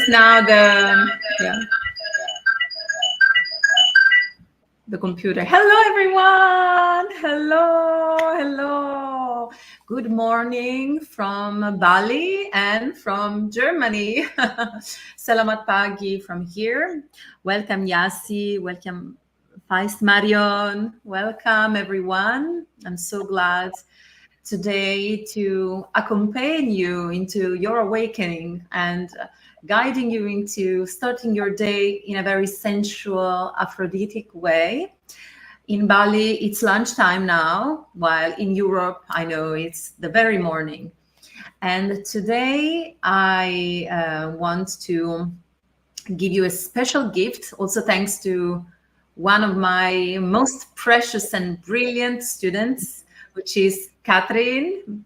is now the computer. Hello, everyone. Hello. Good morning from Bali and from Germany. Selamat pagi from here. Welcome, Yassi. Welcome, Feist Marion. Welcome, everyone. I'm so glad today to accompany you into your awakening and guiding you into starting your day in a very sensual, Aphroditic way. In Bali, it's lunchtime now, while in Europe, I know it's the very morning. And today I want to give you a special gift, also thanks to one of my most precious and brilliant students, which is Katrine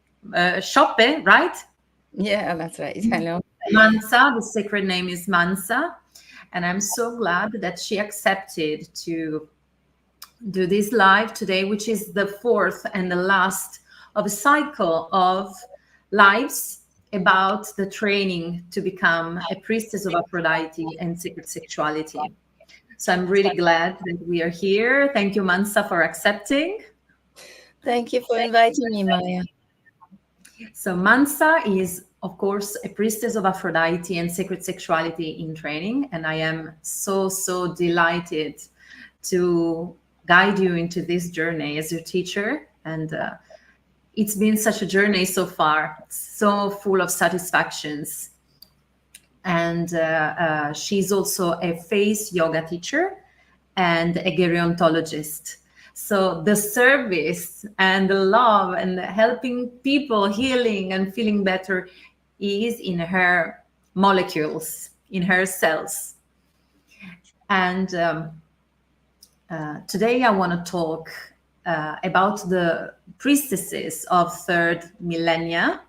Schoppe, right? Yeah, that's right. Hello. Mansa, the sacred name is Mansa. And I'm so glad that she accepted to do this live today, which is the fourth and the last of a cycle of lives about the training to become a priestess of Aphrodite and sacred sexuality. So I'm really glad that we are here. Thank you, Mansa, for accepting. Thank you for inviting me, Maya. So Mansa is, of course, a priestess of Aphrodite and sacred sexuality in training. And I am so delighted to guide you into this journey as your teacher. And it's been such a journey so far, so full of satisfactions. And she's also a face yoga teacher and a gerontologist. So the service and the love and helping people healing and feeling better is in her molecules, in her cells. And today I want to talk about the priestesses of third millennia.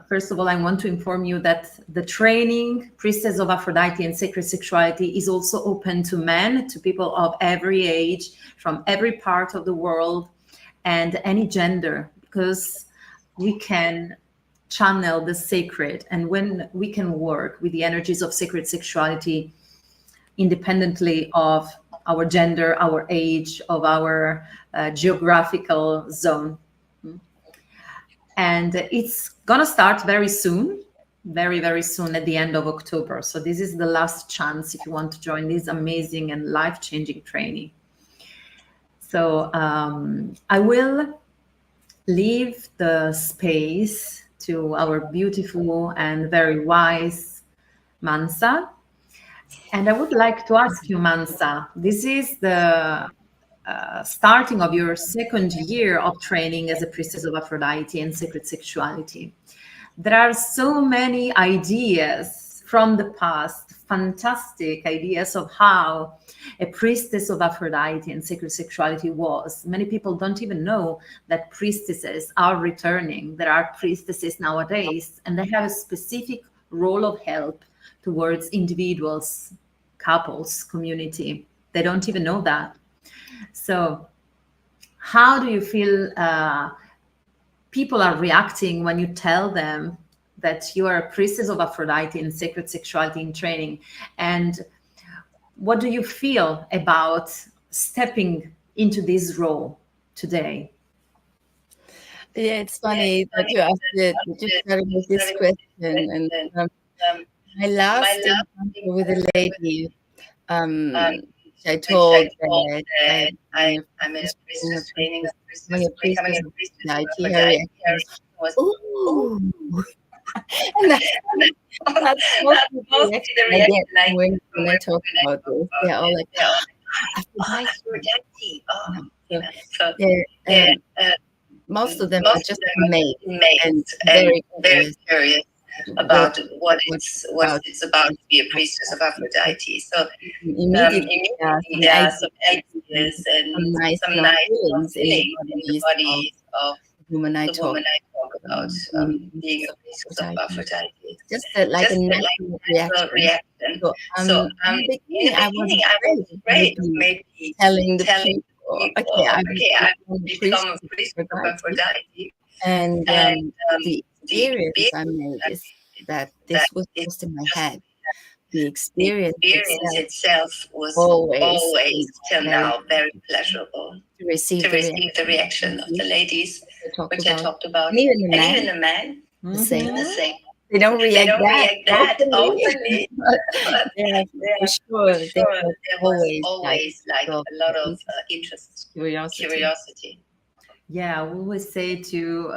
First of all, I want to inform you that the training Priestess of Aphrodite and Sacred Sexuality is also open to men, to people of every age, from every part of the world, and any gender, because we can channel the sacred. And when we can work with the energies of sacred sexuality independently of our gender, our age, of our geographical zone. And it's going to start very soon, very soon at the end of October. So this is the last chance if you want to join this amazing and life-changing training. So I will leave the space to our beautiful and very wise Mansa. And I would like to ask you, Mansa, this is the starting of your second year of training as a priestess of Aphrodite and sacred sexuality. There are so many ideas from the past, fantastic ideas of how a priestess of Aphrodite and sacred sexuality was. Many people don't even know that priestesses are returning. There are priestesses nowadays, and they have a specific role of help towards individuals, couples, community. They don't even know that. So how do you feel people are reacting when you tell them that you are a priestess of Aphrodite in sacred sexuality in training? And what do you feel about stepping into this role today? Yeah, it's funny that you asked it. You just started with this question. And my last encounter with a lady, I told that I'm a priestess training of priestess of Aphrodite. Her reaction was, ooh. And that's mostly the reaction I get when I talk about this. They're all like, Aphrodite. Most of them are just made and very curious about what it's about to be a priestess of Aphrodite. So immediately there are some ideas and some nice feelings in the bodies of the woman I talk about being a priestess of Aphrodite. Just like a natural reaction. So in the beginning I was afraid of maybe telling the people, okay, I've become a priestess of Aphrodite. And the experience I made is that this was just in my head. The experience itself was always till now very pleasurable to receive the reaction of the ladies, which I talked about, and even the men, the same. They don't react that openly. Yeah, for sure. There was always like a lot of interest, curiosity. Yeah, I always say to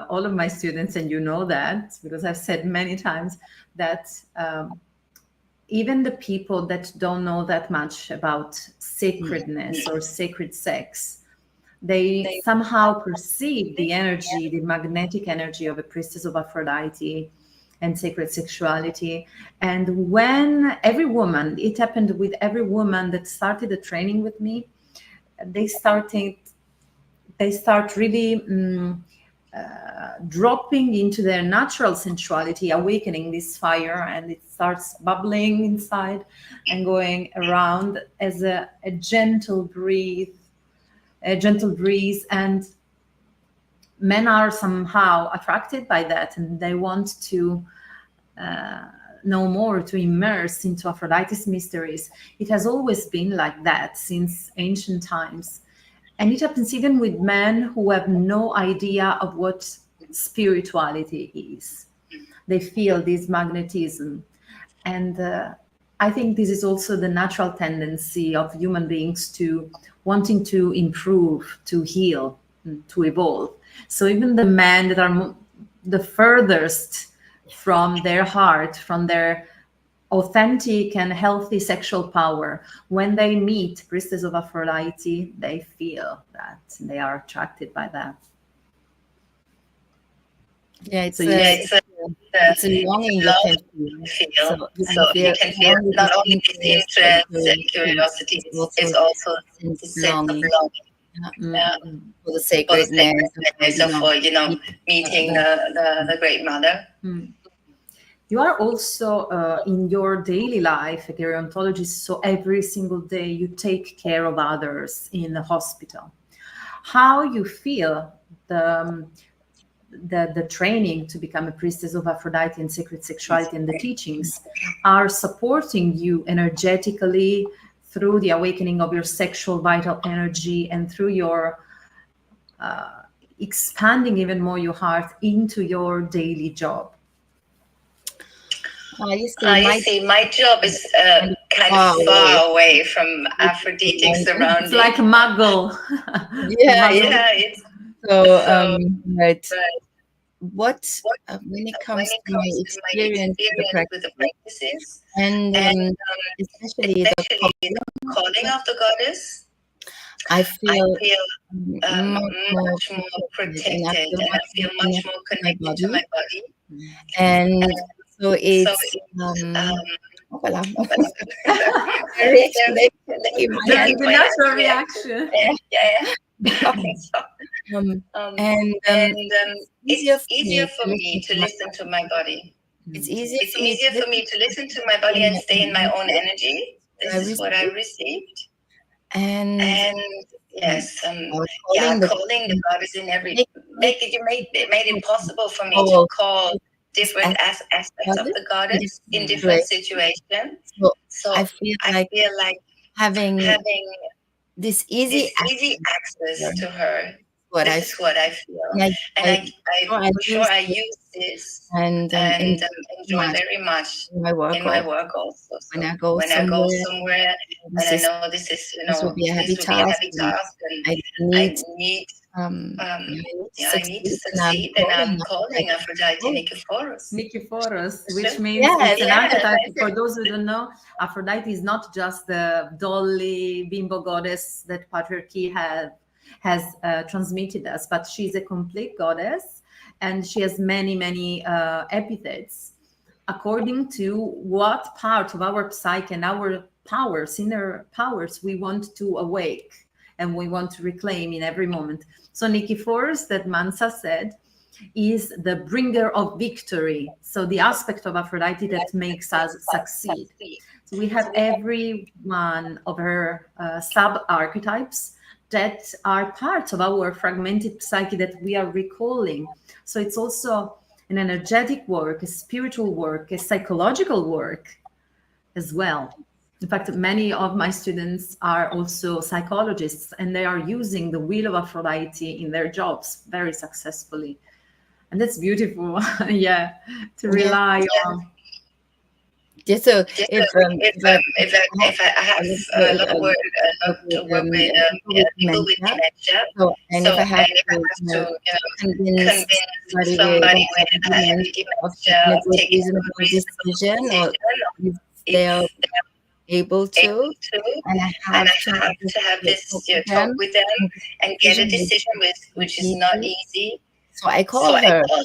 all of my students, and you know that because I've said many times that even the people that don't know that much about sacredness or sacred sex, they somehow perceive the energy, the magnetic energy of a priestess of Aphrodite and sacred sexuality. And when every woman, it happened with every woman that started the training with me, they start really dropping into their natural sensuality, awakening this fire, and it starts bubbling inside and going around as a gentle breeze. And men are somehow attracted by that, and they want to know more, to immerse into Aphrodite's mysteries. It has always been like that since ancient times. And it happens even with men who have no idea of what spirituality is. They feel this magnetism. And I think this is also the natural tendency of human beings to wanting to improve, to heal, to evolve. So even the men that are the furthest from their heart, from their authentic and healthy sexual power, when they meet Priestess of Aphrodite, they feel that they are attracted by that. Yeah, it's a longing you can feel. So you can feel not only this interest and curiosity, it's also the sense of longing for the sacredness of meeting the Great Mother. You are also in your daily life a gerontologist, so every single day you take care of others in the hospital. How you feel the training to become a priestess of Aphrodite and sacred sexuality and the teachings are supporting you energetically through the awakening of your sexual vital energy and through your expanding even more your heart into your daily job? You see, my job is kind of far away from Aphrodite's surroundings. It's like a muggle. It's right. What when it comes to my experience with the practices and especially the calling of the goddess, I feel much more protected, and I feel much more connected to my body. And so it's the natural reaction. It's easier for me to listen to my body. It's easier for me to listen to my body and stay in my own energy. This is what I received. And yes, calling the goddess in every it made it possible for me to call different aspects of the goddess in different situations. So I feel like having this easy access to her. This is what I feel, I'm sure I use this and enjoy very much in my work also. So when I go somewhere and I know this will be a heavy task, and I need to succeed, and I'm calling Aphrodite Nikephoros, which means it's an archetype. For those who don't know, Aphrodite is not just the dolly bimbo goddess that patriarchy has transmitted us, but she's a complete goddess, and she has many epithets according to what part of our psyche and our powers, inner powers, we want to awake and we want to reclaim in every moment. So Nikephoros, that Mansa said, is the bringer of victory. So the aspect of Aphrodite that makes us succeed. So we have every one of her sub-archetypes that are part of our fragmented psyche that we are recalling. So it's also an energetic work, a spiritual work, a psychological work as well. In fact, many of my students are also psychologists, and they are using the wheel of Aphrodite in their jobs very successfully. And that's beautiful. Yeah, to rely on. Yeah, so if I have a lot of work to work with people with dementia, and if I have to convince convince somebody somebody with with taking a dementia of good, taking reasonable a reasonable decision, or decision, if they are if able they're to, able to, and I and have I to have to have this talk with talk them with them and and get get a a decision decision which is not easy. easy. So I So call I her call her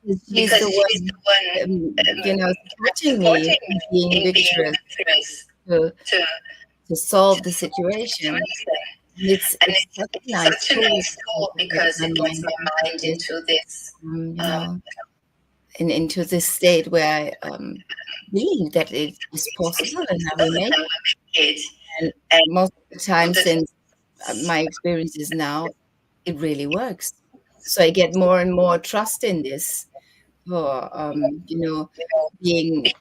because she's because the she's one, the one supporting me supporting in me being in being vigorous vigorous to, to to solve the solve the situation. situation. And It's such a it's nice such a tool nice tool because because it it gets gets my my mind mind into this, into this, into this state where I believe that it is possible and I will make it. it. And And most of the time, the since my experiences now, it really works. So I get more and more trust in this for, being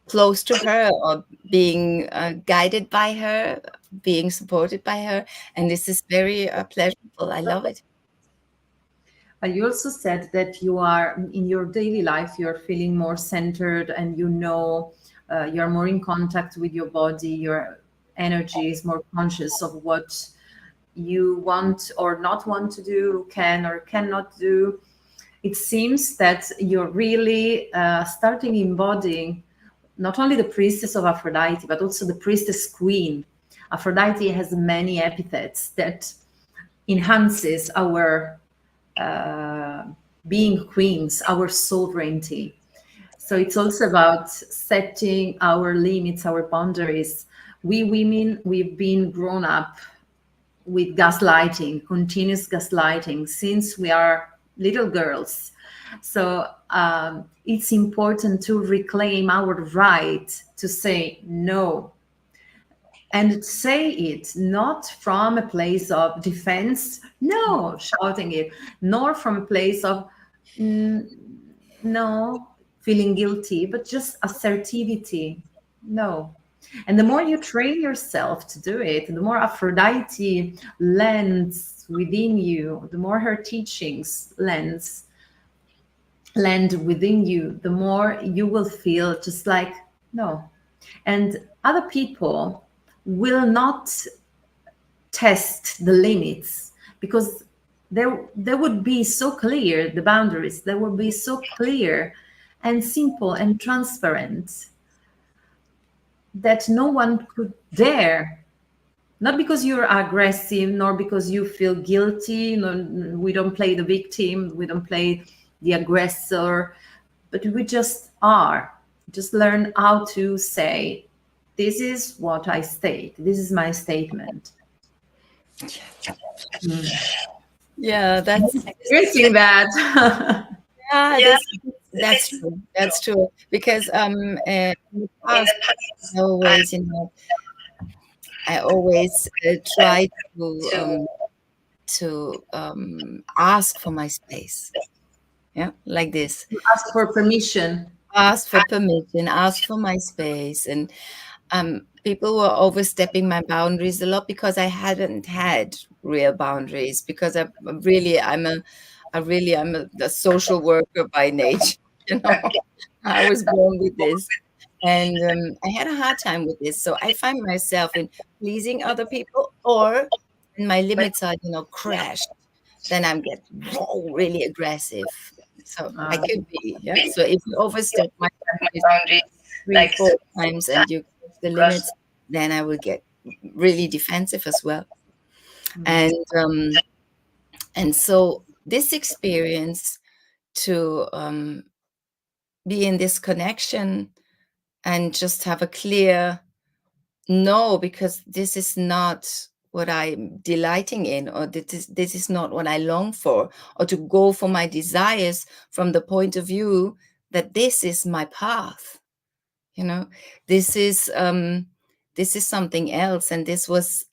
close to her, or being guided by her, being supported by her. And this is very pleasurable. I love it. You also said that you are in your daily life, you're feeling more centered, and you're more in contact with your body, your energy is more conscious of what you want or not want to do, can or cannot do. It seems that you're really starting embodying not only the priestess of Aphrodite, but also the priestess queen. Aphrodite has many epithets that enhances our being queens, our sovereignty. So it's also about setting our limits, our boundaries. We women, we've been grown up with gaslighting, continuous gaslighting since we are little girls. So it's important to reclaim our right to say no, and say it not from a place of defense, no, shouting it, nor from a place of no, feeling guilty, but just assertivity. No. And the more you train yourself to do it, the more Aphrodite lands within you, the more her teachings land within you, the more you will feel just like, no. And other people will not test the limits because they would be so clear, the boundaries, they would be so clear and simple and transparent that no one could dare, not because you're aggressive, nor because you feel guilty. No, we don't play the victim, we don't play the aggressor, but we just are. Just learn how to say, this is what I state, this is my statement. Yeah, that's Experiencing that. yeah, that's true. That's true. Because in the past, I always try to ask for my space. Yeah, like this. Ask for permission. Ask for permission, ask for my space. And people were overstepping my boundaries a lot because I hadn't had real boundaries, because I'm a social worker by nature. You know, I was born with this, and I had a hard time with this. So I find myself in pleasing other people, or when my limits are, crashed, then I'm get really aggressive. So I could be, yeah. So if you overstep my boundaries 3, 4 times and you cross the limits, then I will get really defensive as well. And so this experience to be in this connection and just have a clear no, because this is not what I'm delighting in, or this is not what I long for, or to go for my desires from the point of view that this is my path. This is something else, and this was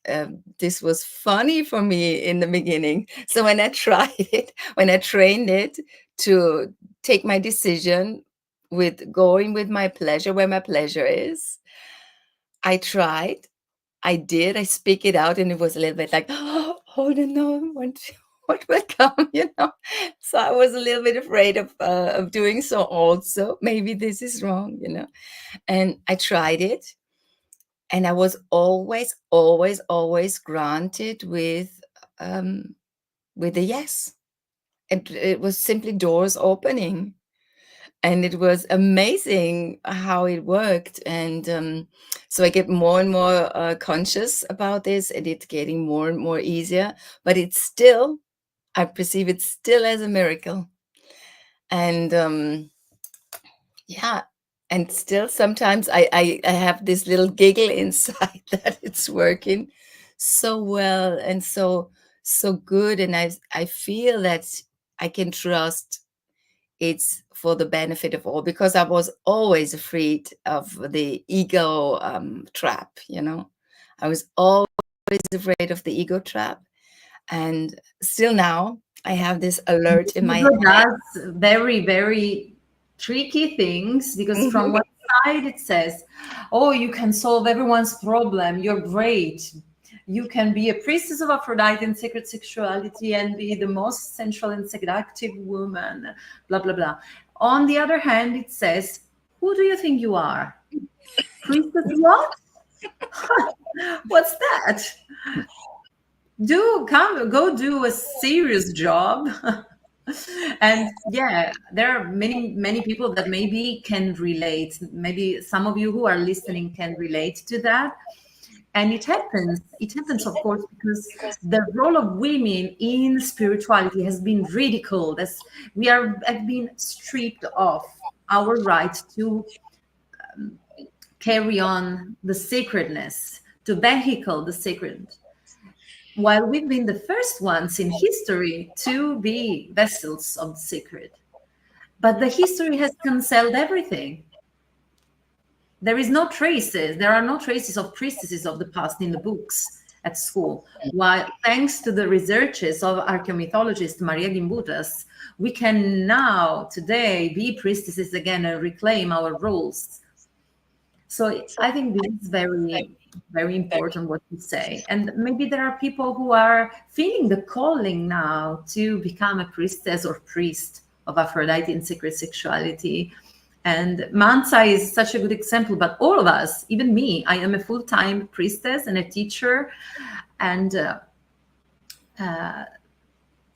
funny for me in the beginning. So when I tried it, when I trained it to take my decision with going with my pleasure where my pleasure is. I tried. I did. I speak it out, and it was a little bit like, oh no, what will come, you know? So I was a little bit afraid of doing so also. Maybe this is wrong, you know? And I tried it. And I was always, always, always granted with a yes. And it was simply doors opening. And it was amazing how it worked. And so I get more and more conscious about this, and it's getting more and more easier. But it's still, I perceive it still as a miracle. And yeah, and still sometimes I have this little giggle inside that it's working so well and so good. And I feel that I can trust it's for the benefit of all, because I was always afraid of the ego trap, you know. I was always afraid of the ego trap. And still now I have this alert in my head. Does very, very tricky things, because from one side it says, oh, you can solve everyone's problem, you're great, you can be a priestess of Aphrodite in sacred sexuality and be the most sensual and seductive woman, blah, blah, blah. On the other hand, it says, who do you think you are? Priestess what? What's that? Go do a serious job. And yeah, there are many people that maybe can relate. Maybe some of you who are listening can relate to that. And it happens, of course, because the role of women in spirituality has been ridiculed, as we have been stripped of our right to carry on the sacredness, to vehicle the sacred, while we've been the first ones in history to be vessels of the sacred. But the history has cancelled everything. There are no traces of priestesses of the past in the books at school. While thanks to the researches of archaeomythologist Maria Gimbutas, we can now, today, be priestesses again and reclaim our roles. So I think this is very, very important what you say. And maybe there are people who are feeling the calling now to become a priestess or priest of Aphrodite in sacred sexuality. And Mansa is such a good example, but all of us, even me, I am a full-time priestess and a teacher. And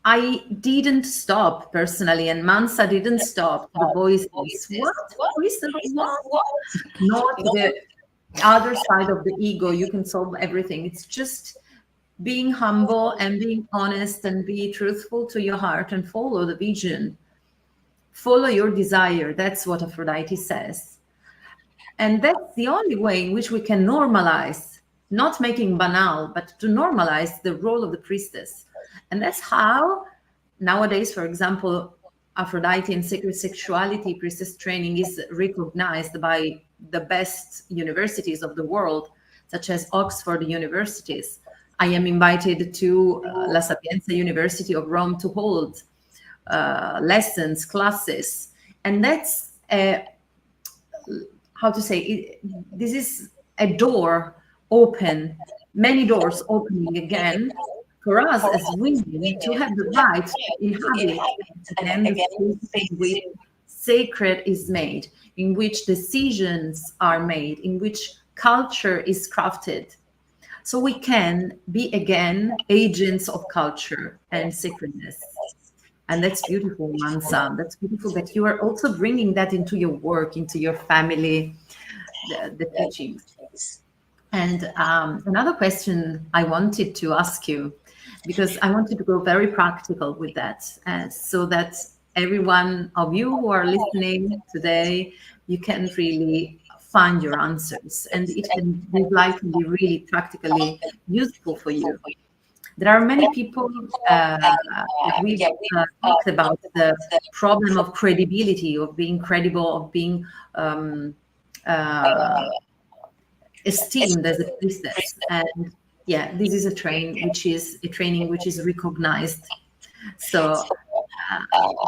I didn't stop personally, and Mansa didn't stop. The voice is, what? Priestess, what? Not the other side of the ego. You can solve everything. It's just being humble and being honest and be truthful to your heart and follow the vision. Follow your desire. That's what Aphrodite says. And that's the only way in which we can normalize, not making banal, but to normalize the role of the priestess. And that's how nowadays, for example, Aphrodite in sacred sexuality priestess training is recognized by the best universities of the world, such as Oxford universities. I am invited to La Sapienza University of Rome to hold lessons, classes. And that's, how to say, this is a door open, many doors opening again for us as women to have the right to inhabit again the space in which sacred is made, in which decisions are made, in which culture is crafted. So we can be again agents of culture and sacredness. And that's beautiful, Mansa. That's beautiful that you are also bringing that into your work, into your family, the teachings. And another question I wanted to ask you, because I wanted to go very practical with that, so that every one of you who are listening today, you can really find your answers, and it can likely be really practically useful for you. There are many people, we've talked about the problem of credibility, of being credible, of being esteemed as a priestess. And yeah, this is a training which is recognized. So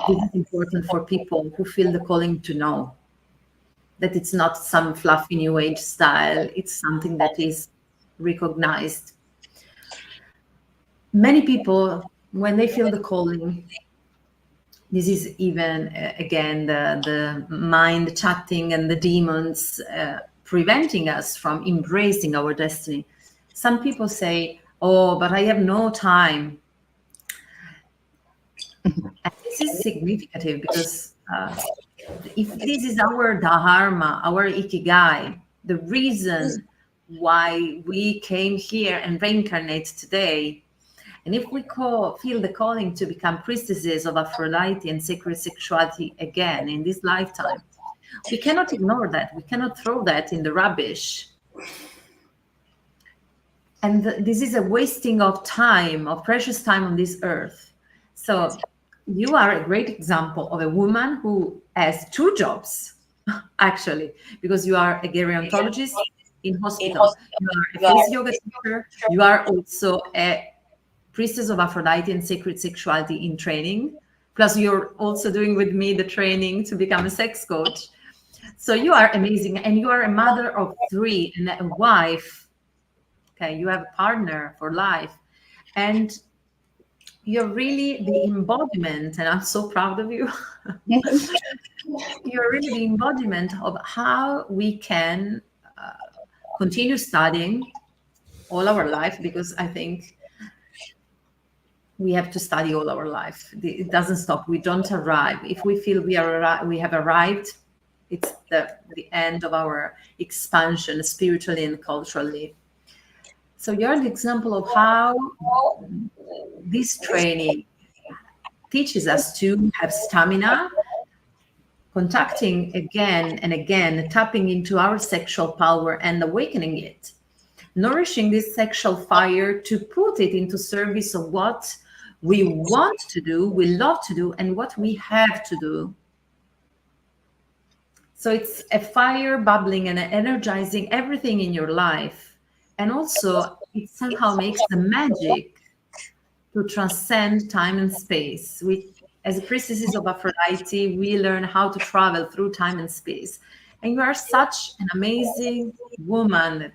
this is important for people who feel the calling to know that it's not some fluffy new age style, it's something that is recognized. Many people, when they feel the calling, this is even, again, the mind chatting and the demons preventing us from embracing our destiny. Some people say, oh, but I have no time. And this is significant because if this is our dharma, our ikigai, the reason why we came here and reincarnate today, and if we feel the calling to become priestesses of Aphrodite and sacred sexuality again in this lifetime, we cannot ignore that. We cannot throw that in the rubbish. And this is a wasting of time, of precious time on this earth. So you are a great example of a woman who has two jobs, actually, because you are a gerontologist in hospital. You are a face yoga teacher. You are also a Priestess of Aphrodite and sacred sexuality in training. Plus, you're also doing with me the training to become a sex coach. So you are amazing. And you are a mother of 3 and a wife. Okay, you have a partner for life. And you're really the embodiment, and I'm so proud of you. You're really the embodiment of how we can continue studying all our life, because I think we have to study all our life. It doesn't stop. We don't arrive. If we feel we have arrived, it's the end of our expansion spiritually and culturally. So you're an example of how this training teaches us to have stamina, contacting again and again, tapping into our sexual power and awakening it, nourishing this sexual fire to put it into service of what we want to do, we love to do, and what we have to do. So it's a fire bubbling and energizing everything in your life. And also it somehow makes the magic to transcend time and space. As priestesses of Aphrodite, we learn how to travel through time and space. And you are such an amazing woman,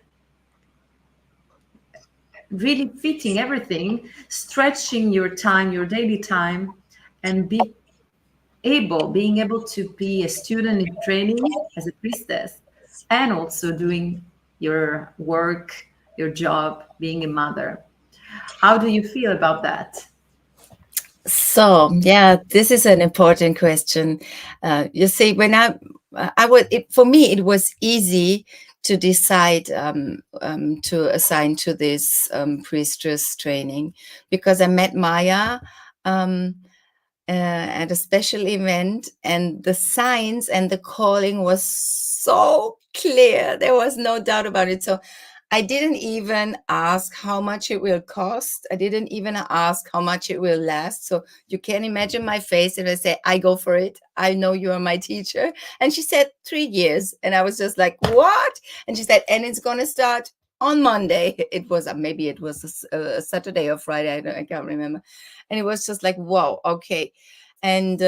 really fitting everything, stretching your time, your daily time, and being able to be a student in training as a priestess, and also doing your work, your job, being a mother. How do you feel about that? So, yeah, this is an important question. You see, when for me, it was easy to decide to assign to this priestess training, because I met Maya at a special event, and the signs and the calling was so clear. There was no doubt about it. So I didn't even ask how much it will cost. I didn't even ask how much it will last. So you can imagine my face if I say, I go for it. I know you are my teacher. And she said 3 years. And I was just like, what? And she said, and it's going to start on Monday. It was, maybe it was a Saturday or Friday. I can't remember. And it was just like, wow, okay. And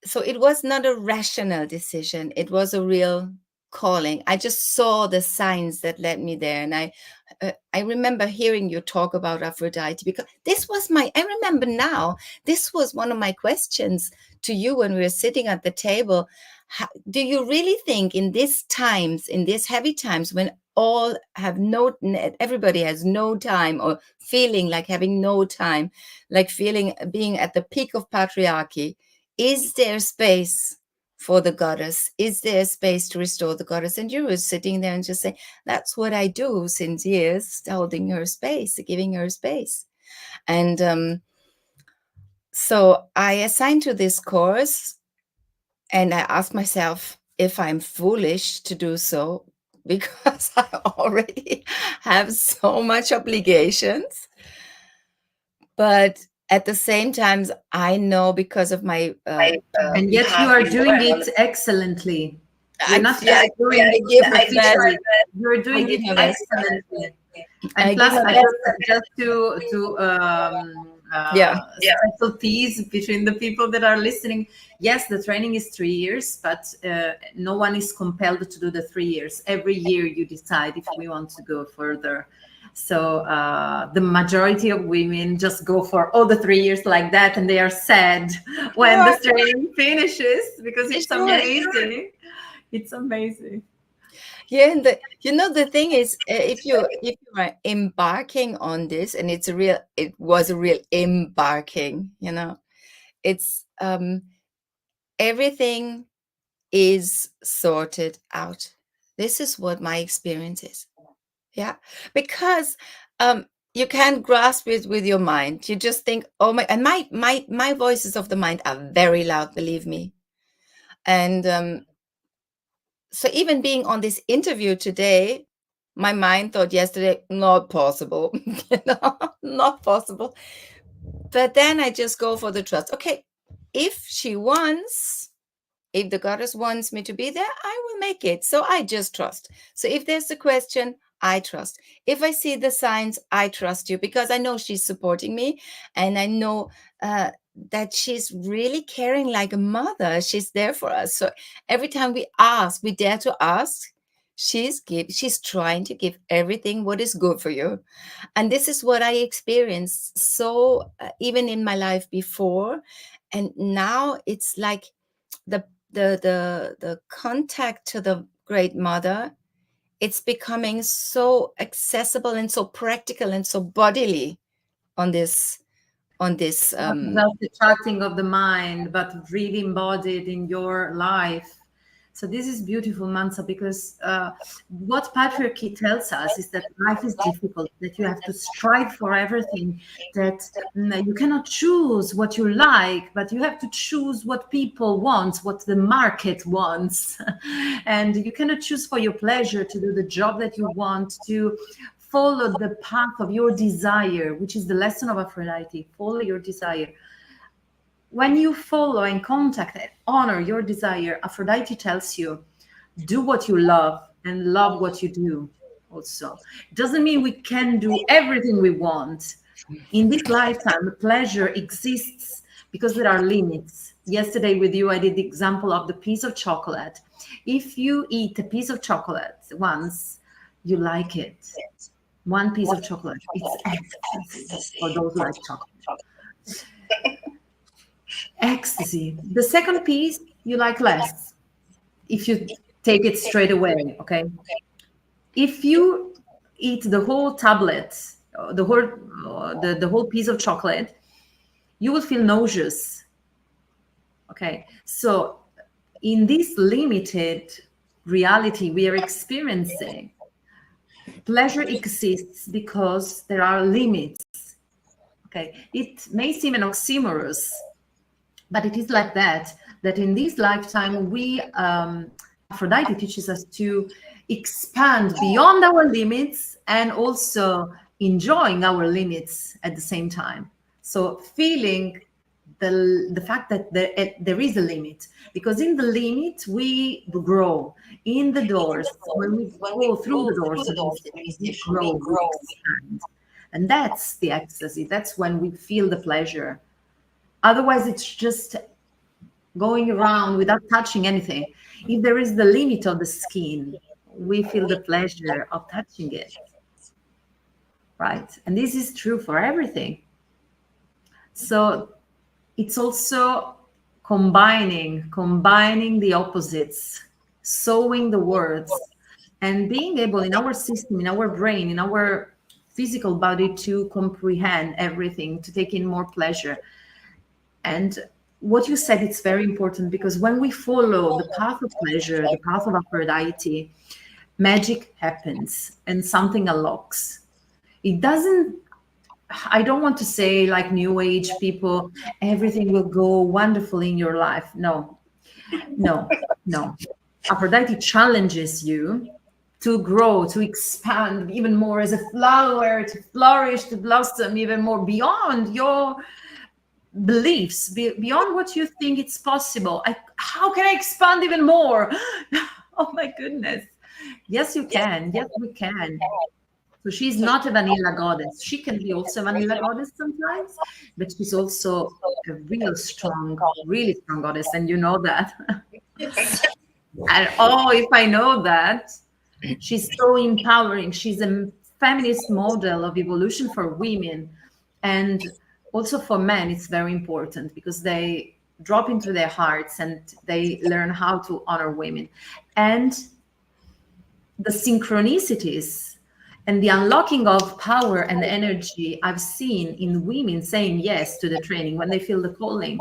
so it was not a rational decision. It was a real calling. I just saw the signs that led me there. And I remember hearing you talk about Aphrodite, because I remember now, this was one of my questions to you when we were sitting at the table. Do you really think in these times, in these heavy times, when everybody has no time, or feeling like having no time, like being at the peak of patriarchy, is there space for the goddess? Is there space to restore the goddess? And you were sitting there and just saying, that's what I do since years, holding her space, giving her space. And so I assigned to this course, and I asked myself if I'm foolish to do so, because I already have so much obligations. But at the same time, I know, because of my and yet you are doing it excellently. You're not just doing it, you're doing it excellently. And plus, just to specialties between the people that are listening. Yes, the training is 3 years, but no one is compelled to do the 3 years. Every year you decide if we want to go further. So the majority of women just go for all the 3 years like that, and they are sad when the training finishes, because it's amazing. It's amazing. Yeah, and the thing is, if you are embarking on this, and it was a real embarking, it's everything is sorted out. This is what my experience is. Yeah, because you can't grasp it with your mind. You just think, oh my, and my voices of the mind are very loud, believe me. And so even being on this interview today, my mind thought yesterday, not possible, not possible. But then I just go for the trust. Okay, if the goddess wants me to be there, I will make it. So I just trust. So if there's a question, I trust. If I see the signs, I trust you, because I know she's supporting me, and I know that she's really caring like a mother. She's there for us. So every time we dare to ask, she's trying to give everything what is good for you. And this is what I experienced. So even in my life before, and now it's like the contact to the Great Mother, it's becoming so accessible and so practical and so bodily on this not just the chatting of the mind, but really embodied in your life. So this is beautiful, Mansa, because what patriarchy tells us is that life is difficult, that you have to strive for everything, that you cannot choose what you like, but you have to choose what people want, what the market wants. And you cannot choose for your pleasure to do the job that you want, to follow the path of your desire, which is the lesson of Aphrodite. Follow your desire. When you follow and contact and honor your desire, Aphrodite tells you, do what you love and love what you do also. It doesn't mean we can do everything we want. In this lifetime, pleasure exists because there are limits. Yesterday with you, I did the example of the piece of chocolate. If you eat a piece of chocolate once, you like it. One piece of chocolate, it's ecstasy for those who like chocolate. Ecstasy. The second piece you like less if you take it straight away. Okay, if you eat the whole tablet, the whole piece of chocolate, you will feel nauseous. Okay, so in this limited reality we are experiencing, pleasure exists because there are limits. Okay, it may seem an oxymoron, but it is like that in this lifetime we Aphrodite teaches us to expand beyond our limits and also enjoying our limits at the same time. So feeling the fact that there is a limit, because in the limit we grow. In the doors, when we go through the doors of these things, we grow, we expand. And that's the ecstasy. That's when we feel the pleasure. Otherwise, it's just going around without touching anything. If there is the limit of the skin, we feel the pleasure of touching it. Right? And this is true for everything. So it's also combining the opposites, sewing the words, and being able in our system, in our brain, in our physical body to comprehend everything, to take in more pleasure. And what you said, it's very important, because when we follow the path of pleasure, the path of Aphrodite, magic happens and something unlocks. It doesn't, I don't want to say like New Age people, everything will go wonderfully in your life. No. Aphrodite challenges you to grow, to expand even more as a flower, to flourish, to blossom even more beyond your beliefs, beyond what you think it's possible. How can I expand even more? Oh my goodness. Yes, you can. Yes, we can. So she's not a vanilla goddess. She can be also a vanilla goddess sometimes, but she's also a really strong goddess, and you know that. And oh, if I know that, she's so empowering. She's a feminist model of evolution for women, and also for men. It's very important because they drop into their hearts and they learn how to honor women, and the synchronicities and the unlocking of power and energy I've seen in women saying yes to the training when they feel the calling,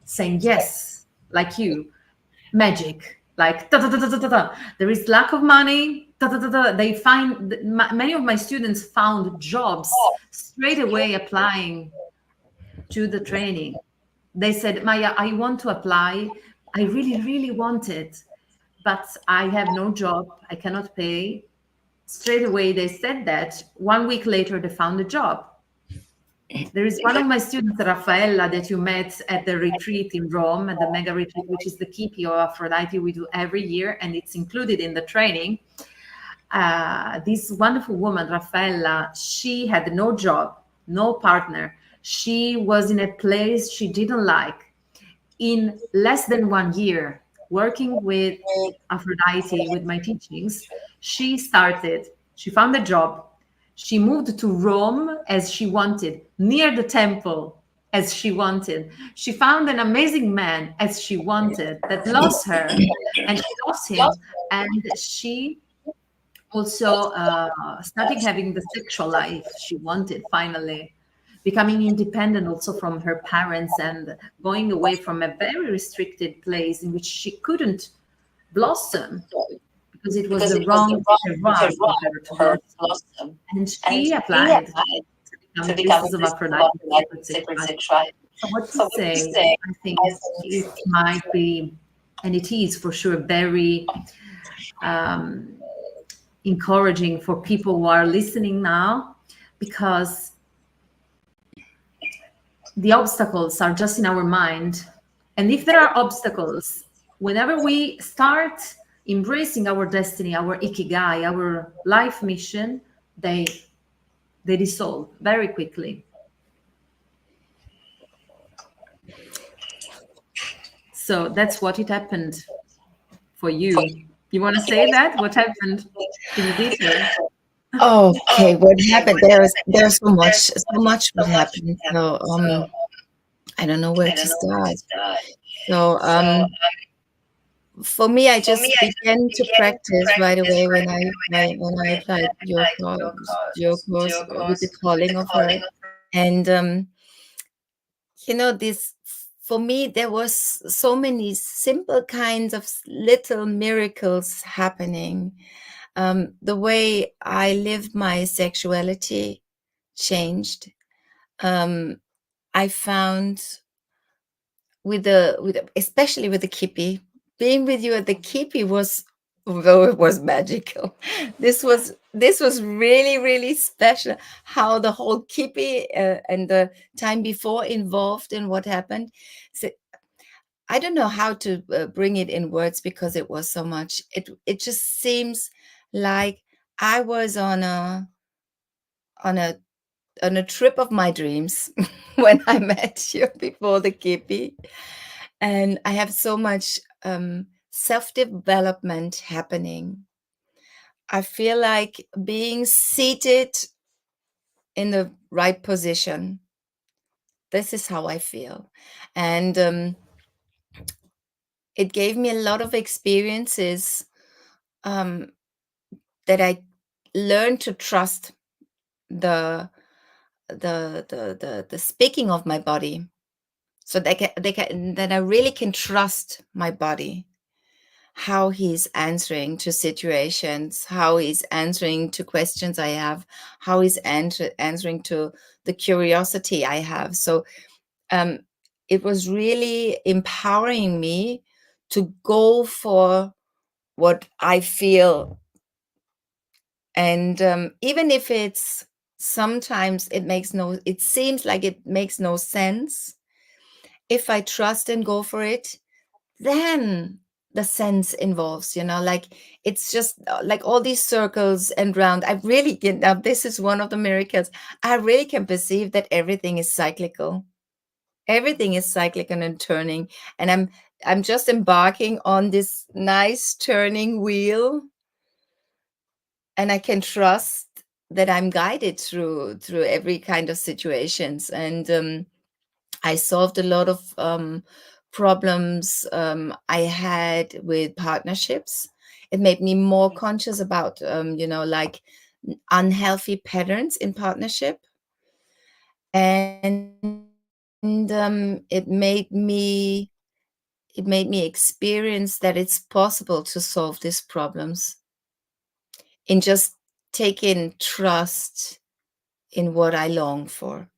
saying yes, like you, magic, like da, da, da, da, da, da, da. There is lack of money. Da, da, da, da. They find many of my students found jobs straight away applying to the training. They said, Maya, I want to apply. I really, really want it, but I have no job. I cannot pay. Straight away, they said that. 1 week later, they found a job. There is one of my students, Raffaella, that you met at the retreat in Rome, at the mega retreat, which is the Keepy of Aphrodite we do every year, and it's included in the training. This wonderful woman, Raffaella, she had no job, no partner. She was in a place she didn't like. In less than 1 year, working with Aphrodite, with my teachings, she found a job. She moved to Rome as she wanted, near the temple as she wanted. She found an amazing man as she wanted that loves her, and she loves him. And she also started having the sexual life she wanted, finally becoming independent also from her parents and going away from a very restricted place in which she couldn't blossom because it was the wrong terrain for her to blossom. And she applied to become Priestess of Aphrodite, Sacredness. So what to say, I think it might be, and it is for sure, very encouraging for people who are listening now, because the obstacles are just in our mind. And if there are obstacles, whenever we start embracing our destiny, our ikigai, our life mission, they dissolve very quickly. So that's what it happened for you. You want to say that? What happened in detail? Okay, what happened? There's so much what happened. So I don't know where to start. So for me, I just began to practice right away when I applied your course with the calling of her, and this, for me, there was so many simple kinds of little miracles happening. The way I lived my sexuality changed. I found especially with the Keepy, being with you at the Keepy was, although it was magical, this was really, really special. How the whole Keepy and the time before involved in what happened. So I don't know how to bring it in words because it was so much. It just seems like I was on a trip of my dreams when I met you before the Keepy. And I have so much self-development happening. I feel like being seated in the right position. This is how I feel. And it gave me a lot of experiences that I learned to trust the speaking of my body. So that I really can trust my body, how he's answering to situations, how he's answering to questions I have, how he's answering to the curiosity I have. So it was really empowering me to go for what I feel. And even if it's sometimes it seems like it makes no sense, if I trust and go for it, then the sense involves, like it's just like all these circles and round. I really get now. This is one of the miracles. I really can perceive that everything is cyclical. Everything is cyclical and turning, and I'm just embarking on this nice turning wheel, and I can trust that I'm guided through every kind of situations. And I solved a lot of problems I had with partnerships. It made me more conscious about, like unhealthy patterns in partnership, and it made me experience that it's possible to solve these problems in just taking trust in what I long for.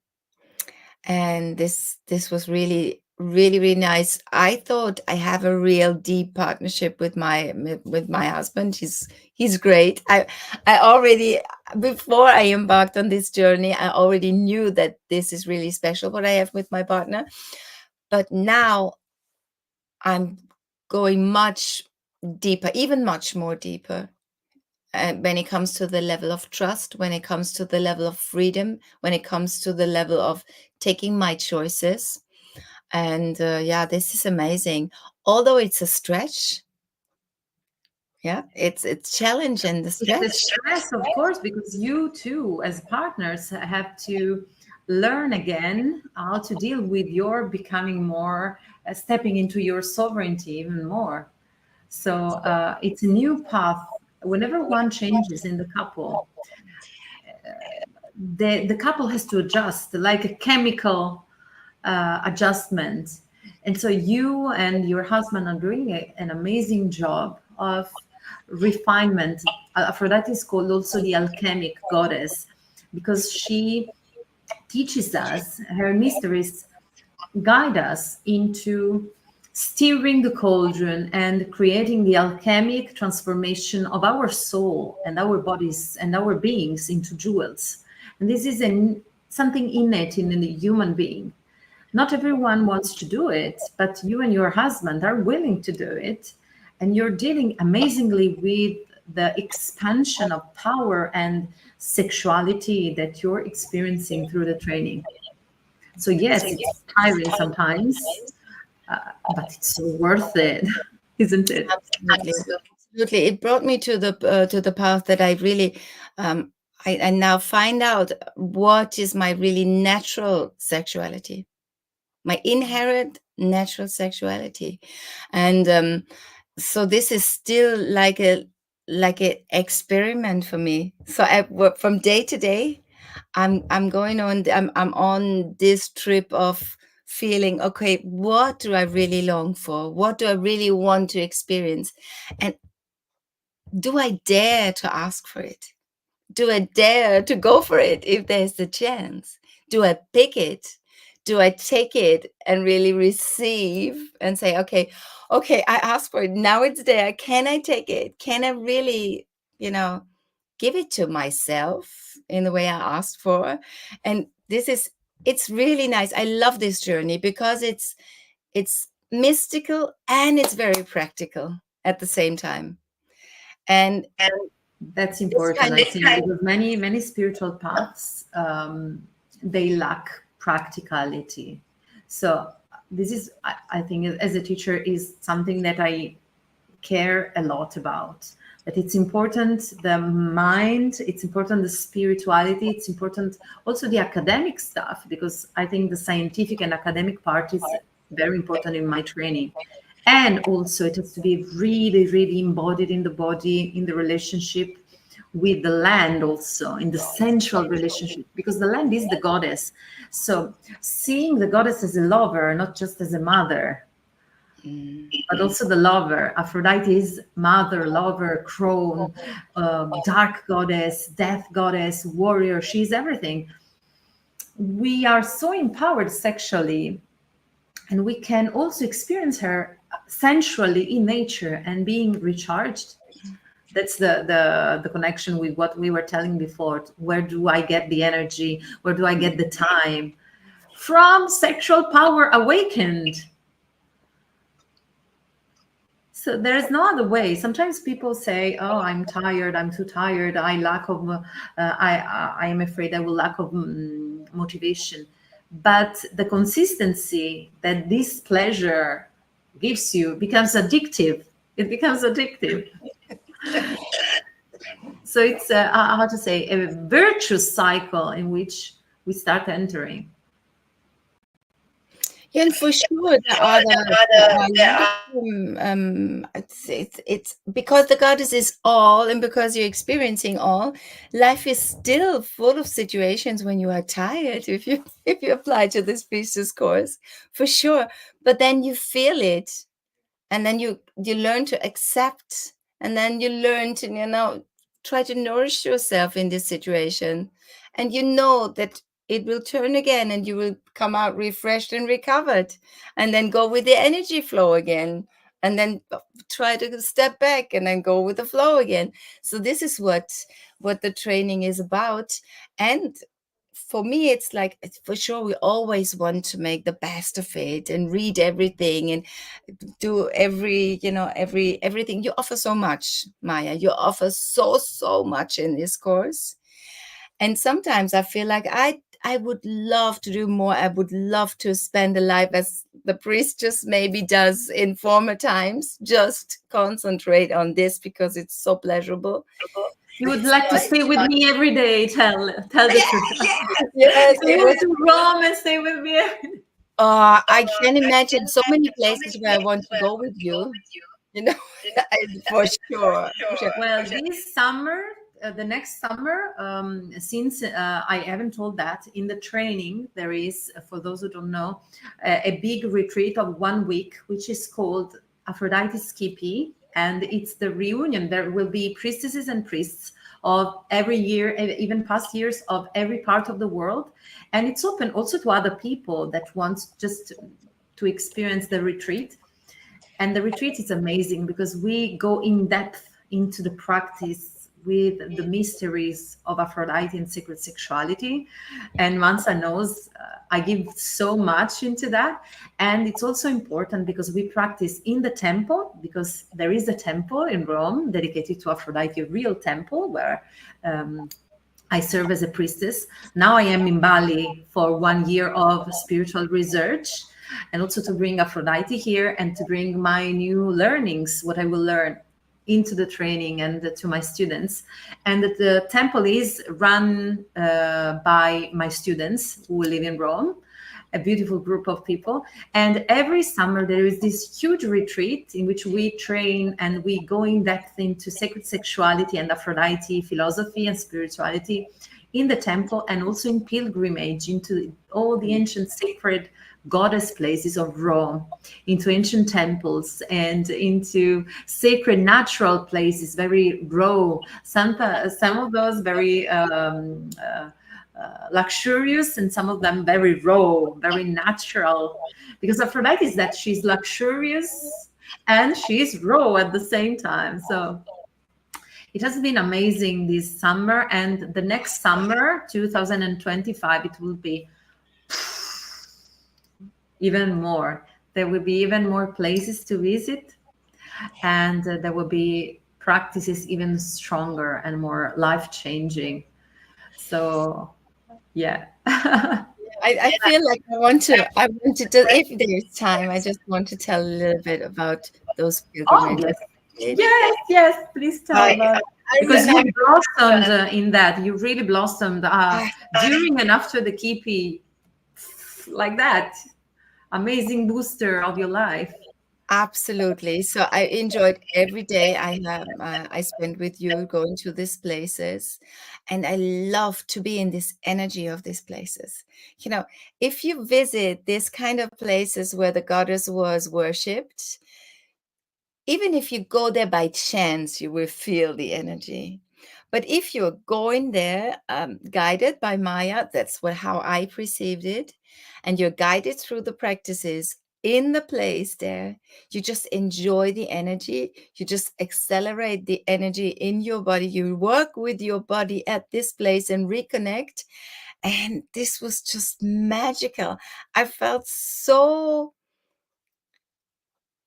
And this was really, really, really nice. I thought I have a real deep partnership with my husband. He's great. I already, before I embarked on this journey, I already knew that this is really special what I have with my partner. But now I'm going much deeper, even much more deeper. When it comes to the level of trust, when it comes to the level of freedom, when it comes to the level of taking my choices. And yeah, this is amazing. Although it's a stretch, yeah, it's challenge and the stretch. It's the stress, of course, because you too, as partners, have to learn again how to deal with your becoming more, stepping into your sovereignty even more. So it's a new path. Whenever one changes in the couple, the couple has to adjust, like a chemical adjustment. And so you and your husband are doing an amazing job of refinement. Aphrodite is called also the alchemic goddess because she teaches us, her mysteries guide us into steering the cauldron and creating the alchemic transformation of our soul and our bodies and our beings into jewels. And this is something innate in the human being. Not everyone wants to do it, but you and your husband are willing to do it. And you're dealing amazingly with the expansion of power and sexuality that you're experiencing through the training. So yes, it's tiring sometimes, but it's so worth it, isn't it? Absolutely. It brought me to the path that I really, I now find out what is my really natural sexuality, my inherent natural sexuality. And so this is still like an experiment for me. So from day to day, I'm going on. I'm on this trip of feeling, okay, what do I really long for? What do I really want to experience? And do I dare to ask for it? Do I dare to go for it if there's the chance? Do I pick it? Do I take it and really receive and say, okay, I asked for it. Now it's there. Can I take it? Can I really, give it to myself in the way I asked for? And it's really nice. I love this journey because it's mystical and it's very practical at the same time. And that's important, I think, because many spiritual paths, they lack practicality. So this is, I think, as a teacher, is something that I care a lot about. That it's important, the mind, it's important, the spirituality, it's important also the academic stuff, because I think the scientific and academic part is very important in my training. And also it has to be really, really embodied in the body, in the relationship with the land, also in the central relationship, because the land is the goddess. So seeing the goddess as a lover, not just as a mother, but also the lover. Aphrodite is mother, lover, crone, dark goddess, death goddess, warrior. She's everything. We are so empowered sexually, and we can also experience her sensually in nature and being recharged. That's the connection with what we were telling before. Where do I get the energy? Where do I get the time? From sexual power awakened. So there's no other way. Sometimes people say, "Oh, I'm tired. I'm too tired. I lack of. I am afraid I will lack of motivation." But the consistency that this pleasure gives you becomes addictive. It becomes addictive. So it's how to say, a virtuous cycle in which we start entering. Yeah, and for sure it's because the goddess is all, and because you're experiencing all, life is still full of situations when you are tired, if you apply to this priestess course, for sure. But then you feel it, and then you learn to accept, and then you learn to try to nourish yourself in this situation, and that it will turn again, and you will come out refreshed and recovered, and then go with the energy flow again, and then try to step back and then go with the flow again. So this is what the training is about. And for me, it's like, for sure, we always want to make the best of it and read everything and do everything. You offer so much, Maya. You offer so much in this course. And sometimes I feel like I would love to do more. I would love to spend a life as the priest just maybe does in former times, just concentrate on this because it's so pleasurable. You would like to stay with me every day. Tell the truth. Yes, Move to Rome and stay with me. I can imagine so many places where I want to go with you. For sure. Well, this summer, the next summer, since I haven't told that, in the training, there is, for those who don't know, a big retreat of 1 week, which is called Aphrodite Skippy. And it's the reunion. There will be priestesses and priests of every year, even past years, of every part of the world. And it's open also to other people that want just to experience the retreat. And the retreat is amazing because we go in depth into the practice with the mysteries of Aphrodite and sacred sexuality. And Mansa knows I give so much into that. And it's also important because we practice in the temple, because there is a temple in Rome dedicated to Aphrodite, a real temple where I serve as a priestess. Now I am in Bali for 1 year of spiritual research, and also to bring Aphrodite here and to bring my new learnings, what I will learn, into the training and to my students. And the temple is run by my students who live in Rome, a beautiful group of people. And every summer there is this huge retreat in which we train and we go in depth into sacred sexuality and Aphrodite philosophy and spirituality in the temple, and also in pilgrimage into all the ancient sacred goddess places of Rome, into ancient temples and into sacred natural places, very raw, some of those very luxurious, and some of them very raw, very natural, because Aphrodite is that she's luxurious and she's raw at the same time. So it has been amazing this summer, and the next summer, 2025, it will be even more. There will be even more places to visit, and there will be practices even stronger and more life-changing. So yeah. I feel like I want to if there's time, I just want to tell a little bit about those pilgrimages. Yes, please tell about it. Because you blossomed in that. You really blossomed during and after the Kipi, like that. Amazing booster of your life. Absolutely. So I enjoyed every day I spent with you going to these places, and I love to be in this energy of these places. If you visit this kind of places where the goddess was worshipped, even if you go there by chance, you will feel the energy. But if you're going there guided by Maya, that's how I perceived it, and you're guided through the practices in the place there, you just enjoy the energy. You just accelerate the energy in your body. You work with your body at this place and reconnect. And this was just magical. I felt so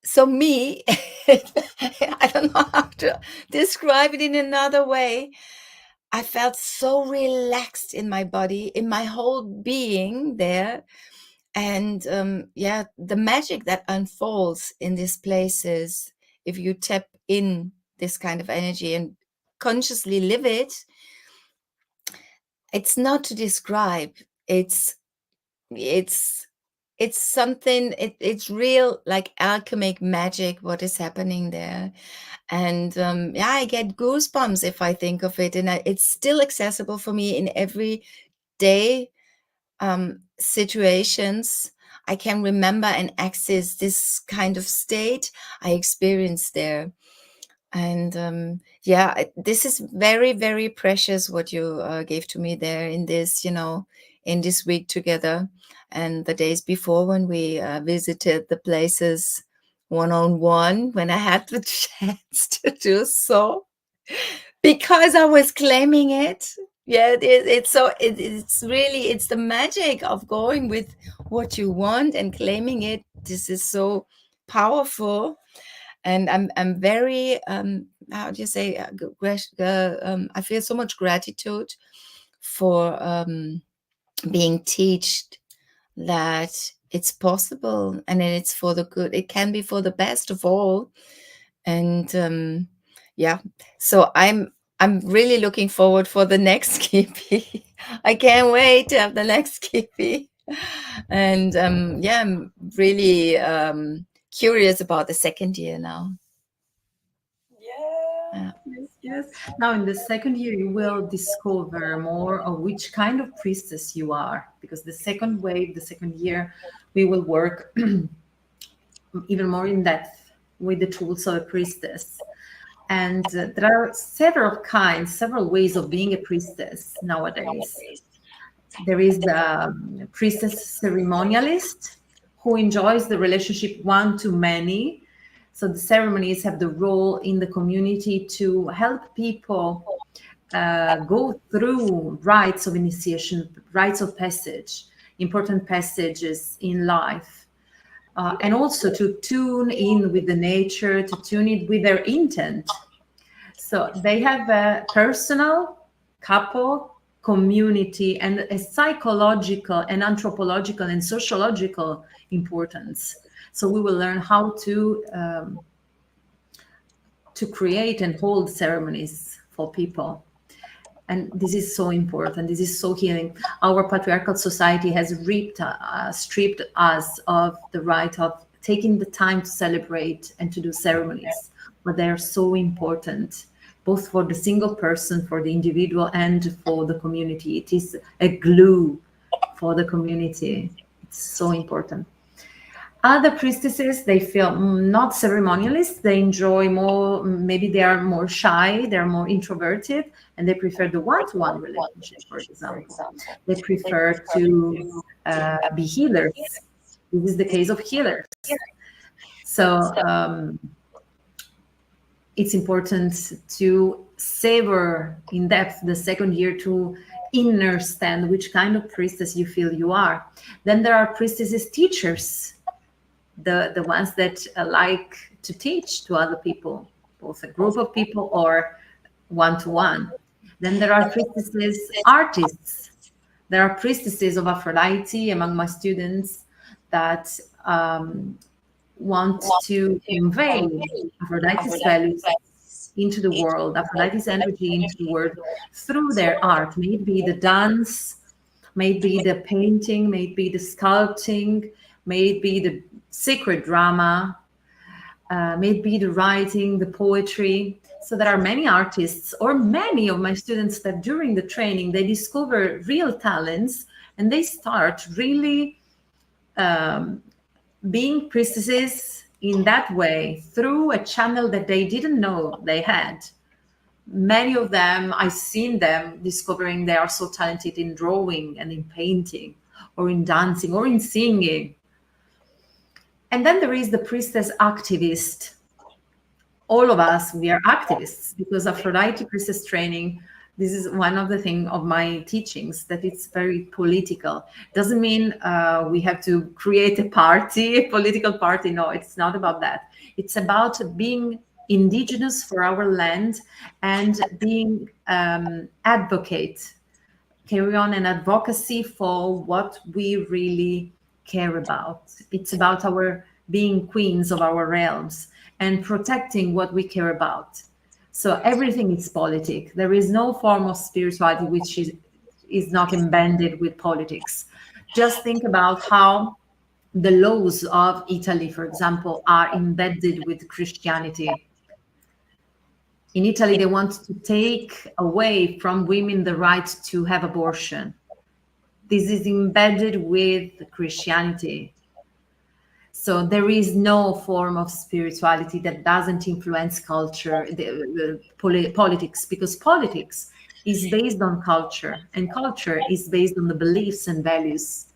so me, I don't know how to describe it in another way. I felt so relaxed in my body, in my whole being there. And yeah, the magic that unfolds in these places, if you tap in this kind of energy and consciously live it, it's not to describe. It's something, it's real, like alchemic magic, what is happening there. And yeah, I get goosebumps if I think of it. And it's still accessible for me in everyday situations. I can remember and access this kind of state I experienced there. And yeah, this is very, very precious what you gave to me there in this, in this week together, and the days before when we visited the places one-on-one, when I had the chance to do so, because I was claiming it. Yeah, it's really, it's the magic of going with what you want and claiming it. This is so powerful. And I'm very how do you say, I feel so much gratitude for being taught that it's possible, and then it's for the good. It can be for the best of all. And yeah, so I'm really looking forward for the next Kipi. I can't wait to have the next Kipi. And yeah, I'm really curious about the second year now. Yes, yes. Now, in the second year, you will discover more of which kind of priestess you are, because the second wave, the second year, we will work even more in depth with the tools of a priestess. And there are several ways of being a priestess nowadays. There is the priestess ceremonialist, who enjoys the relationship one-to-many. So the ceremonies have the role in the community to help people go through rites of initiation, rites of passage, important passages in life, and also to tune in with the nature, to tune in with their intent. So they have a personal, couple, community, and a psychological and anthropological and sociological importance. So we will learn how to create and hold ceremonies for people. And this is so important. This is so healing. Our patriarchal society has stripped us of the right of taking the time to celebrate and to do ceremonies, but they are so important, both for the single person, for the individual, and for the community. It is a glue for the community. It's so important. Other priestesses, they feel not ceremonialists. They enjoy more, maybe they are more shy, they're more introverted, and they prefer the one-to-one relationship, for example. They prefer to be healers. This is the case of healers. So it's important to savor in depth the second year to understand which kind of priestess you feel you are. Then there are priestesses teachers, the ones that like to teach to other people, both a group of people or one-to-one. Then there are priestesses artists. There are priestesses of Aphrodite among my students that want to convey Aphrodite's values into the world, Aphrodite's energy into the world through their art. Maybe the dance, maybe the painting, maybe the sculpting, maybe the sacred drama, maybe the writing, the poetry. So there are many artists, or many of my students, that during the training, they discover real talents and they start really being priestesses in that way through a channel that they didn't know they had. Many of them, I've seen them discovering they are so talented in drawing and in painting or in dancing or in singing. And then there is the priestess activist. All of us, we are activists, because Aphrodite priestess training This is one of the things of my teachings, that it's very political. Doesn't mean we have to create a party, a political party. No, it's not about that. It's about being indigenous for our land and being advocate, carry on an advocacy for what we really care about. It's about our being queens of our realms and protecting what we care about. So everything is politic. There is no form of spirituality which is not embedded with politics. Just think about how the laws of Italy, for example, are embedded with Christianity. In Italy, they want to take away from women the right to have abortion. This is embedded with Christianity. So there is no form of spirituality that doesn't influence culture, politics, because politics is based on culture, and culture is based on the beliefs and values,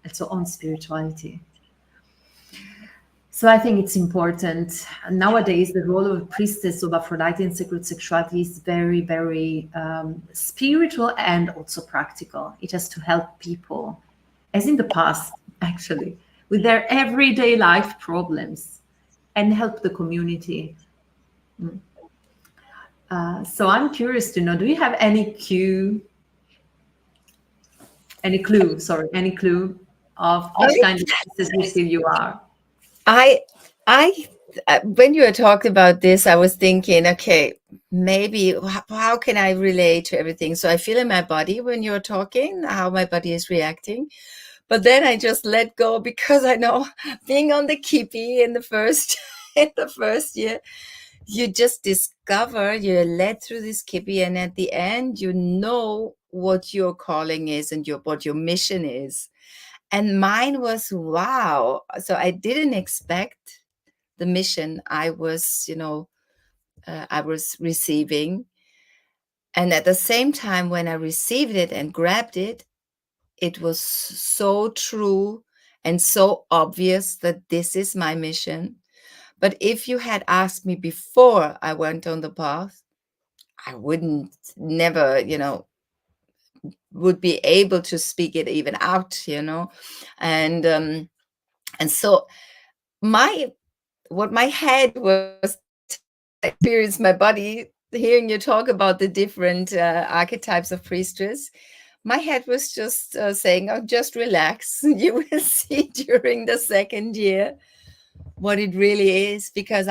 and so on spirituality. So I think it's important. Nowadays, the role of a priestess of Aphrodite in sacred sexuality is very, very spiritual and also practical. It has to help people, as in the past, actually, with their everyday life problems, and help the community. So I'm curious to know, do you have any clue of which kind of priestess you feel you are? I when you were talking about this, I was thinking, okay, maybe how can I relate to everything? So I feel in my body when you're talking, how my body is reacting. But then I just let go, because I know, being on the kippy in the first in the first year, you just discover, you're led through this kippy, and at the end, you know what your calling is and what your mission is. And mine was, wow. So I didn't expect the mission I was, I was receiving. And at the same time, when I received it and grabbed it, it was so true and so obvious that this is my mission. But if you had asked me before I went on the path, I wouldn't never, would be able to speak it even out, and so what my head was experience, my body, hearing you talk about the different archetypes of priestess, my head was just saying, oh, just relax. You will see during the second year what it really is, because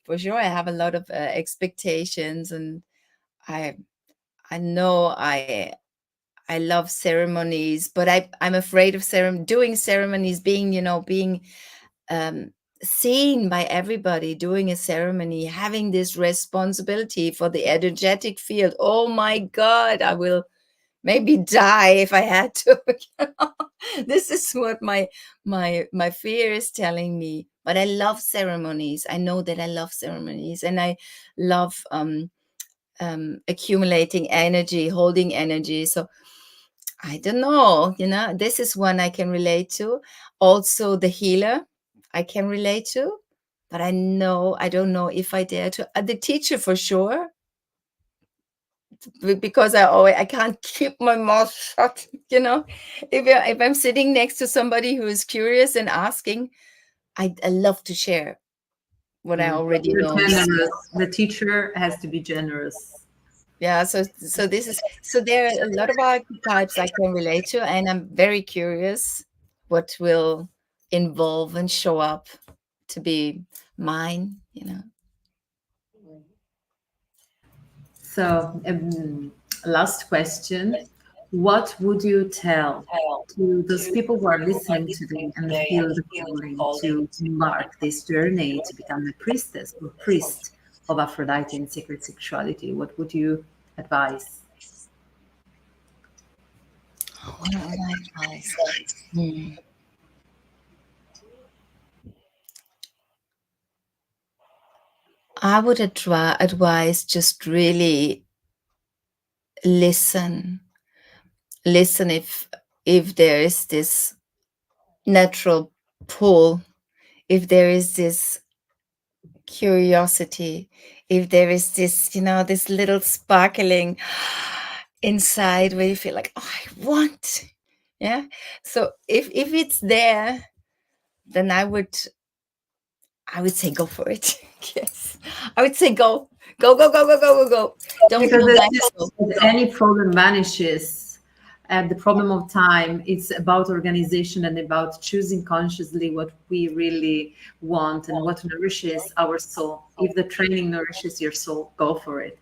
for sure I have a lot of expectations, and I know I love ceremonies, but I'm afraid of doing ceremonies, being seen by everybody, doing a ceremony, having this responsibility for the energetic field. Oh my God, I will maybe die if I had to. This is what my fear is telling me. But I love ceremonies. I know that I love ceremonies, and I love accumulating energy, holding energy. So I don't know, this is one I can relate to. Also, the healer I can relate to, but I don't know if I dare to. The teacher for sure, because I can't keep my mouth shut. If I'm sitting next to somebody who is curious and asking, I love to share what I already know. Generous. The teacher has to be generous. Yeah, so there are a lot of archetypes I can relate to, and I'm very curious what will involve and show up to be mine. So, last question. What would you tell to those people who are listening today and feel the calling to embark this journey to become a priestess or priest of Aphrodite in sacred sexuality? What would you advise? What would I advise? I would advise just really listen if there is this natural pull, if there is this curiosity, if there is this, this little sparkling inside where you feel like, oh, I want. Yeah. So if it's there, then I would say go for it. Yes. I would say go. Go. Don't Because feel if any problem vanishes at the problem of time, it's about organization and about choosing consciously what we really want and what nourishes our soul. If the training nourishes your soul, go for it.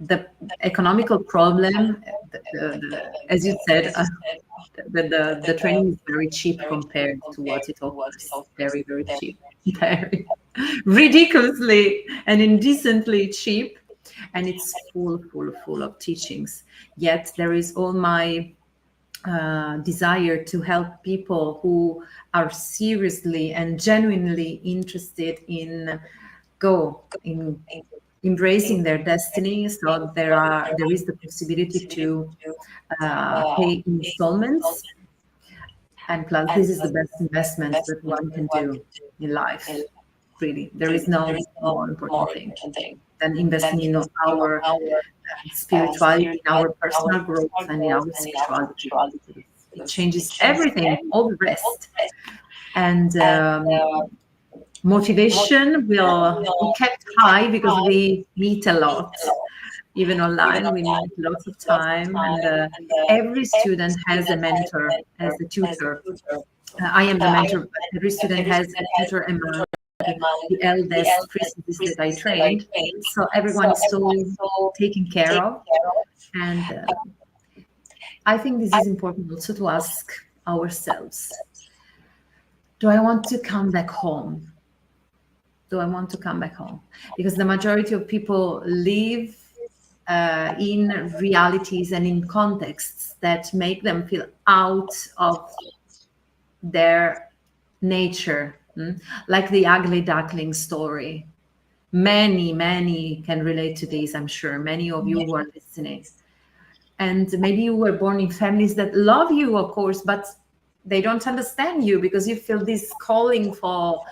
The economical problem, as you said, the training is very cheap compared to what it offers. Very, very cheap. Very ridiculously and indecently cheap. And it's full of teachings. Yet there is all my desire to help people who are seriously and genuinely interested in embracing their destiny. So there is the possibility to pay installments, and plus this is the best investment that one can do in life. Really, there is no more important thing than investing in our spirituality, in our personal growth, and in our sexuality. It changes everything, all the rest. And motivation will be kept high because we meet a lot. Even online, we need lots of time, and every student has a mentor as a tutor. I am the mentor, but every student has a tutor among the eldest priestesses that I trained. So everyone is so taken care of. And I think this is important also to ask ourselves, do I want to come back home? Do I want to come back home? Because the majority of people live in realities and in contexts that make them feel out of their nature, like the ugly duckling story. Many can relate to this, I'm sure. Many of you who are listening. And maybe you were born in families that love you, of course, but they don't understand you because you feel this calling for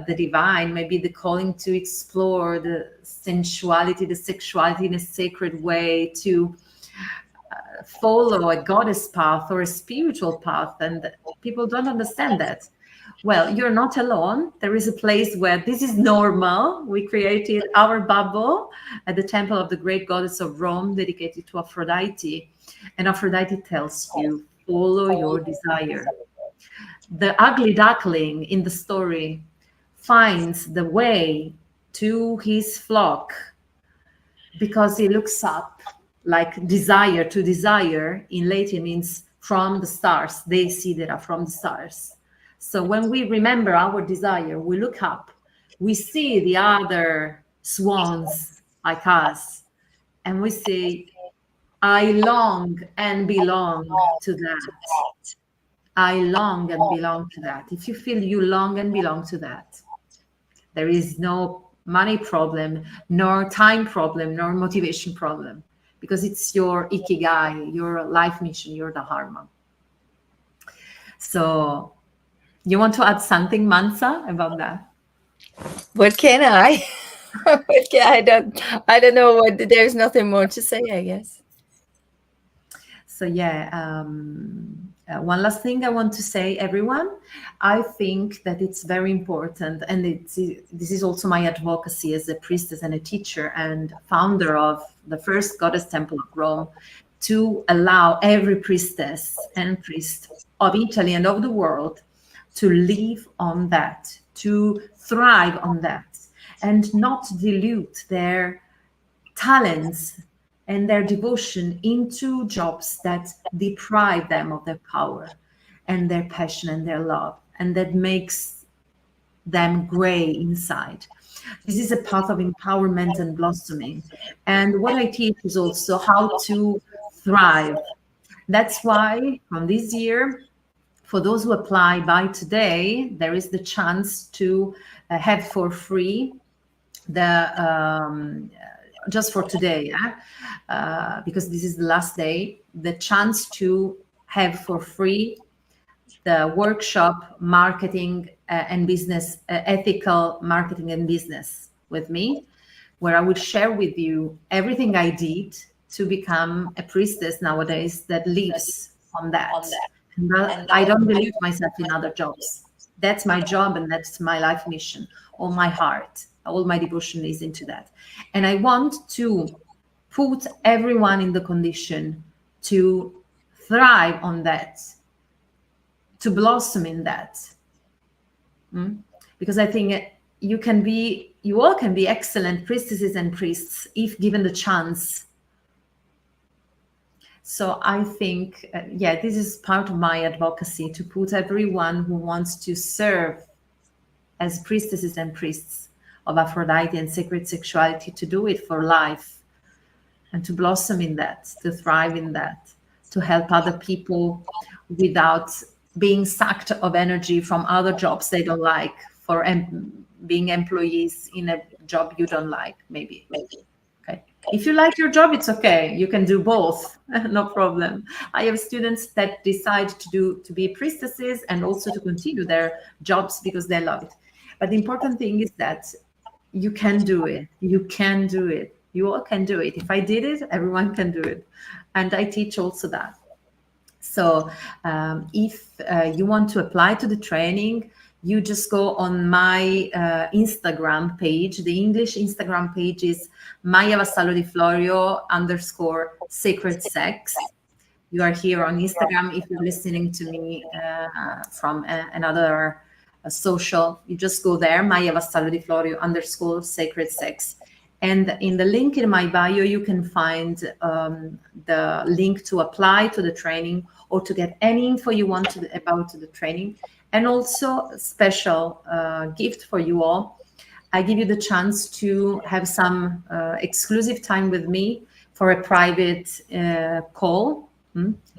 the divine, maybe the calling to explore the sensuality, the sexuality in a sacred way, to follow a goddess path or a spiritual path. And people don't understand that. Well, you're not alone. There is a place where this is normal. We created our bubble at the temple of the great goddess of Rome, dedicated to Aphrodite. And Aphrodite tells you, follow your desire. The ugly duckling in the story finds the way to his flock because he looks up, like desire. To desire in Latin means from the stars. They see that are from the stars. So when we remember our desire, we look up, we see the other swans like us, and we say, I long and belong to that. I long and belong to that. If you feel you long and belong to that, there is no money problem, nor time problem, nor motivation problem, because it's your ikigai, your life mission, your dharma. So you want to add something, Mansa, about that? What can I? I don't know what. There's nothing more to say, I guess. So yeah, one last thing I want to say, everyone. I think that it's very important, and this is also my advocacy as a priestess and a teacher and founder of the first goddess temple of Rome, to allow every priestess and priest of Italy and of the world to live on that, to thrive on that, and not dilute their talents and their devotion into jobs that deprive them of their power and their passion and their love, and that makes them gray inside. This is a path of empowerment and blossoming. And what I teach is also how to thrive. That's why from this year, for those who apply by today, there is the chance to have for free the just for today, because this is the last day, the chance to have for free the workshop marketing and business, ethical marketing and business with me. where I will share with you everything I did to become a priestess nowadays that lives on that. And I don't believe myself in other jobs. That's my job and that's my life mission. All my heart, all my devotion is into that. And I want to put everyone in the condition to thrive on that, to blossom in that. Because I think you all can be excellent priestesses and priests if given the chance. So I think, this is part of my advocacy, to put everyone who wants to serve as priestesses and priests of Aphrodite and sacred sexuality to do it for life and to blossom in that, to thrive in that, to help other people without being sucked of energy from other jobs they don't like, for being employees in a job you don't like, maybe. Okay. If you like your job, it's okay. You can do both, no problem. I have students that decide to be priestesses and also to continue their jobs because they love it. But the important thing is that you can do it. You can do it. You all can do it. If I did it, everyone can do it. And I teach also that. So if you want to apply to the training, you just go on my Instagram page. The English Instagram page is Maya Vassallo di Florio _sacred sex. You are here on Instagram. If you're listening to me from another social, you just go there, Maya Vassallo di Florio _sacred sex. And in the link in my bio, you can find the link to apply to the training or to get any info you want about the training. And also a special gift for you all. I give you the chance to have some exclusive time with me for a private call,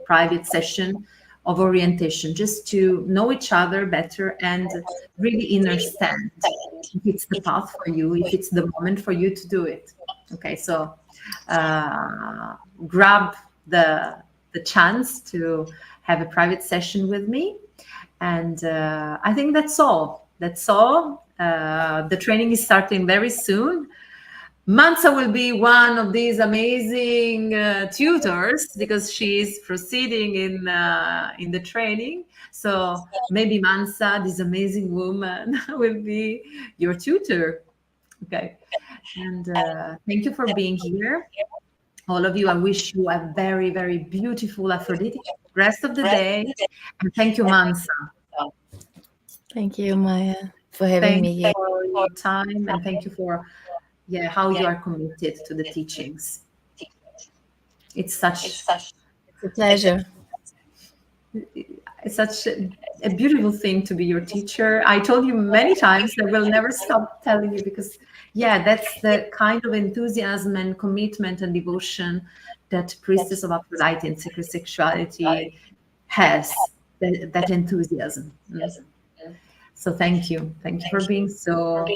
private session of orientation, just to know each other better and really understand if it's the path for you, if it's the moment for you to do it. Okay, so grab the chance to have a private session with me. And I think that's all. The training is starting very soon. Mansa will be one of these amazing tutors because she's proceeding in the training. So maybe Mansa, this amazing woman, will be your tutor. Okay. And thank you for being here. All of you, I wish you a very, very beautiful Aphrodite rest of the day. And thank you, Mansa. Thank you, Maya, for having me here. Thank you for your time, and thank you for how you are committed to the teachings. It's a pleasure. It's such a beautiful thing to be your teacher. I told you many times that we'll never stop telling you because, that's the kind of enthusiasm and commitment and devotion that Priestess of Aphrodite and Sacred Sexuality has, that enthusiasm. So thank you. Thank you for being so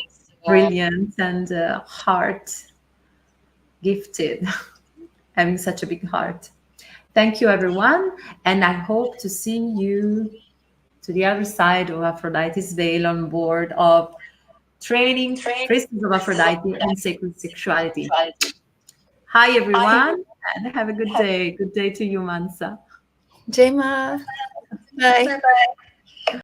brilliant and heart gifted, having such a big heart. Thank you, everyone. And I hope to see you to the other side of Aphrodite's veil on board of training Priestess of Aphrodite and Sacred Sexuality. Hi, everyone, and have a good day. Good day to you, Mansa. Jema. Bye. Bye-bye.